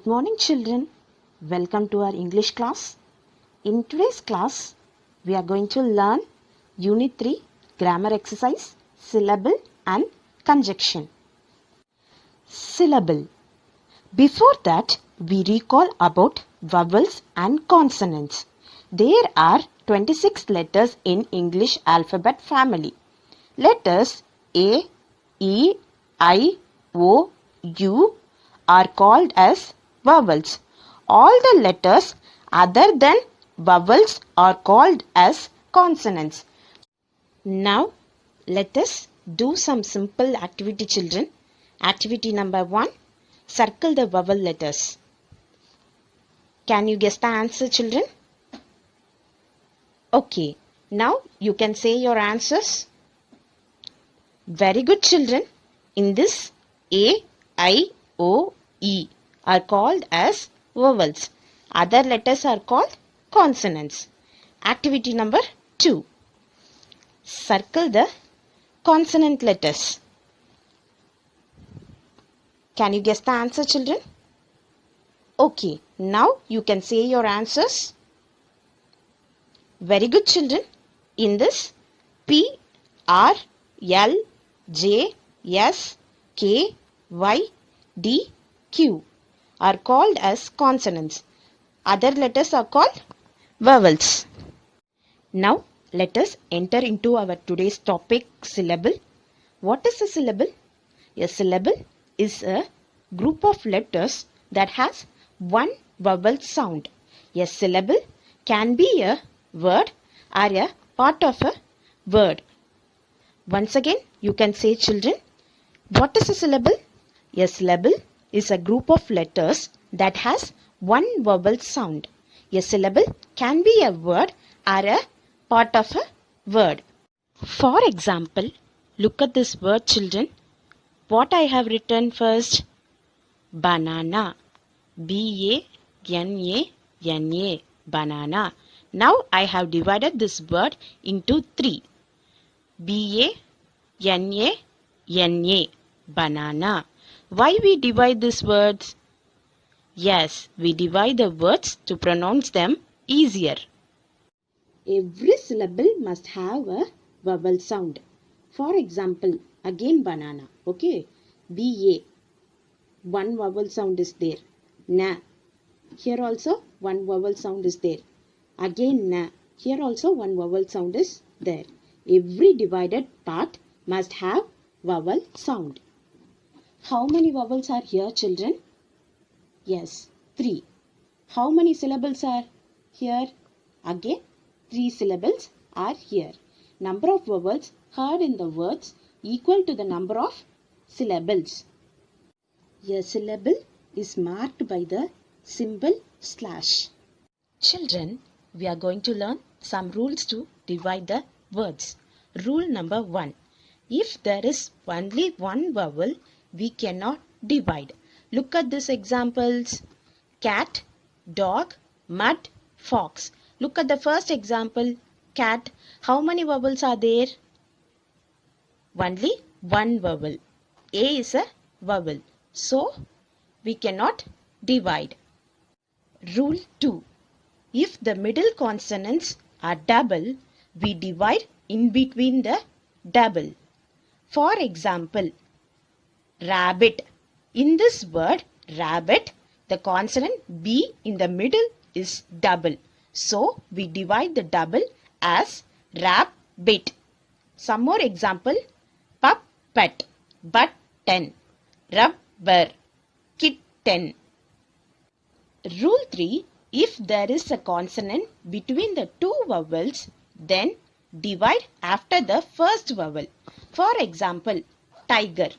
Good morning, children. Welcome to our English class. In today's class, we are going to learn Unit 3 Grammar Exercise, Syllable and Conjunction. Syllable. Before that, we recall about vowels and consonants. There are 26 letters in English alphabet family. Letters A, E, I, O, U are called as vowels. All the letters other than vowels are called as consonants. Now, let us do some simple activity, children. Activity number 1. Circle the vowel letters. Can you guess the answer, children? Okay. Now, you can say your answers. Very good, children. In this, A, I, O, E are called as vowels. Other letters are called consonants. Activity number 2. Circle the consonant letters. Can you guess the answer, children? Okay, now you can say your answers. Very good, children. In this, P, R, L, J, S, K, Y, D, Q are called as consonants. Other letters are called vowels. Now, let us enter into our today's topic, syllable. What is a syllable? A syllable is a group of letters that has one vowel sound. A syllable can be a word or a part of a word. Once again, you can say, children, what is a syllable? A syllable is a group of letters that has one vowel sound. A syllable can be a word or a part of a word. For example, look at this word, children. What I have written first? Banana. B-A-N-A-N-A. Banana. Now I have divided this word into 3. B-A-N-A-N-A. Banana. Why we divide these words? Yes, we divide the words to pronounce them easier. Every syllable must have a vowel sound. For example, again banana. Okay. B-A. One vowel sound is there. Na. Here also one vowel sound is there. Again na. Here also one vowel sound is there. Every divided part must have vowel sound. How many vowels are here, children? Yes, 3. How many syllables are here? Again, 3 syllables are here. Number of vowels heard in the words equal to the number of syllables. A syllable is marked by the symbol slash. Children, we are going to learn some rules to divide the words. Rule number 1. If there is only one vowel, we cannot divide. Look at these examples. Cat, dog, mud, fox. Look at the first example. Cat. How many vowels are there? Only one vowel. A is a vowel. So, we cannot divide. Rule 2. If the middle consonants are double, we divide in between the double. For example, rabbit. In this word, rabbit, the consonant B in the middle is double. So, we divide the double as rab-bit. Some more example, puppet, button, rubber, kitten. Rule 3. If there is a consonant between the two vowels, then divide after the first vowel. For example, tiger.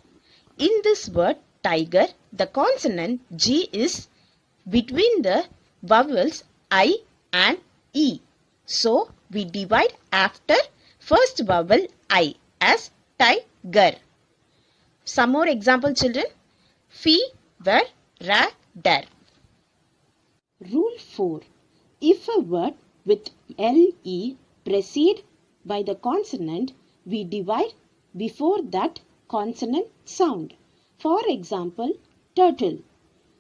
In this word, tiger, the consonant G is between the vowels I and E. So, we divide after first vowel I as tiger. Some more example, children. Fever, radar. Rule 4. If a word with LE preceded by the consonant, we divide before that consonant sound. For example, turtle.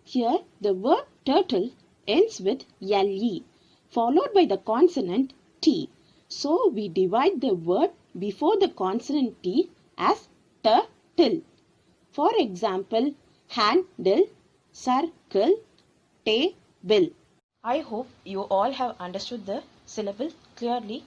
Here the word turtle ends with LE followed by the consonant T. So we divide the word before the consonant T as turtle. For example, handle, circle, table. I hope you all have understood the syllable clearly.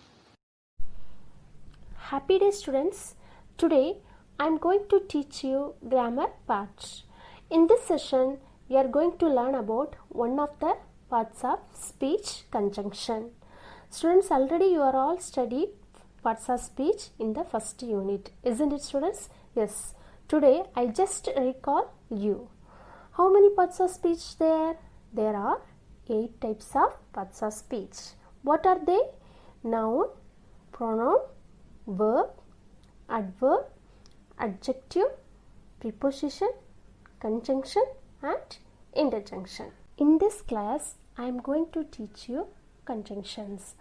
Happy day students. Today I am going to teach you grammar parts. In this session we are going to learn about one of the parts of speech, conjunction. Students, already you are all studied parts of speech in the first unit, isn't it students? Yes. Today I just recall you. How many parts of speech there? There are 8 types of parts of speech. What are they? Noun, pronoun, verb, adverb, adjective, preposition, conjunction and interjunction. In this class, I am going to teach you conjunctions.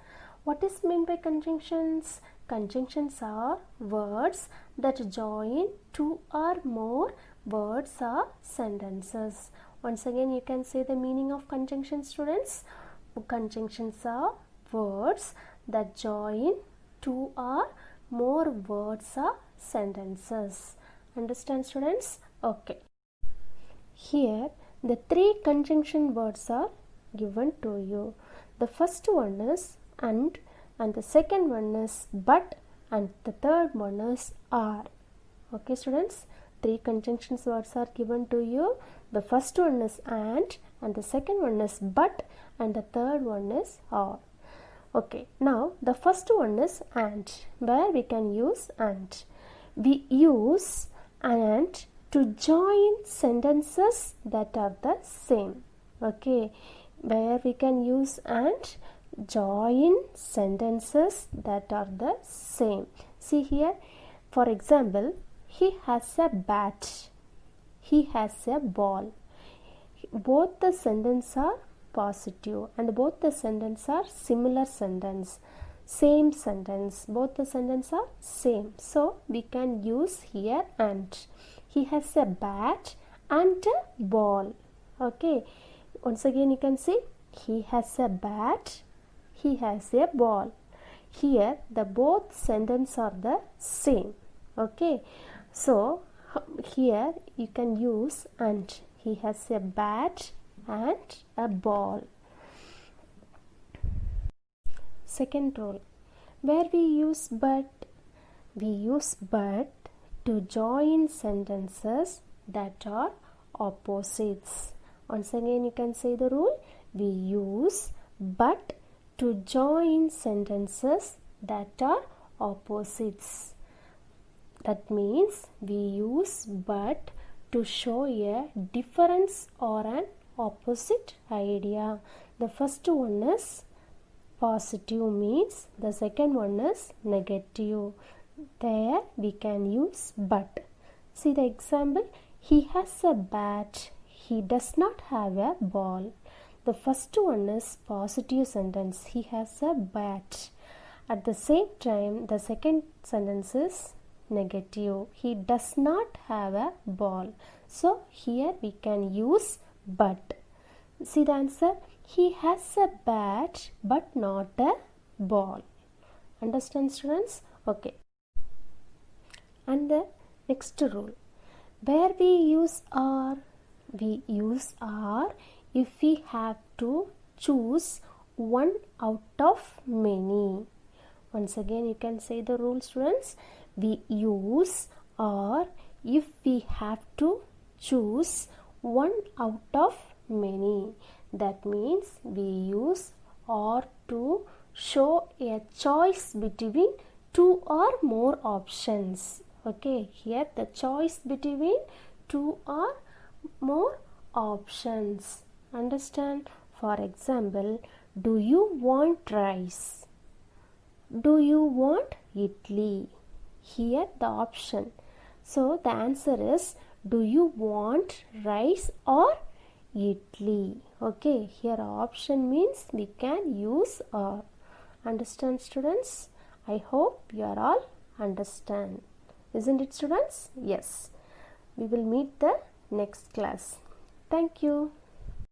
What is meant by conjunctions? Conjunctions are words that join two or more words or sentences. Once again, you can say the meaning of conjunctions, students. Conjunctions are words that join two or more words or sentences. Understand, students? Okay. Here the 3 conjunction words are given to you. The first one is and the second one is but, and the third one is are. Okay students, 3 conjunction words are given to you. The first one is and the second one is but, and the third one is are. Okay, now the first one is and. Where we can use and? We use and to join sentences that are the same. Okay, where we can use and? Join sentences that are the same. See here, for example, he has a bat, he has a ball. Both the sentences are positive and both the sentences are similar sentence, same sentence, both the sentences are same. So we can use here and. He has a bat and a ball. Okay, once again you can see he has a bat, he has a ball. Here the both sentences are the same. Okay, so here you can use and. He has a bat and a ball. Second rule, where we use but? We use but to join sentences that are opposites. Once again you can say the rule. We use but to join sentences that are opposites. That means we use but to show a difference or an opposite idea. The first one is positive, means the second one is negative. There we can use but. See the example. He has a bat, he does not have a ball. The first one is positive sentence. He has a bat. At the same time, the second sentence is negative. He does not have a ball. So here we can use but. See the answer. He has a bat but not a ball. Understand, students? Okay. And the next rule, where we use are? We use are if we have to choose one out of many. Once again you can say the rule, students. We use are if we have to choose one out of many. That means we use are to show a choice between 2 or more options. Okay, here the choice between 2 or more options. Understand? For example, do you want rice? Do you want idli? Here the option. So the answer is, do you want rice or idli? Okay, here option means we can use or. Understand, students? I hope you are all understand. Isn't it, students? Yes. We will meet the next class. Thank you.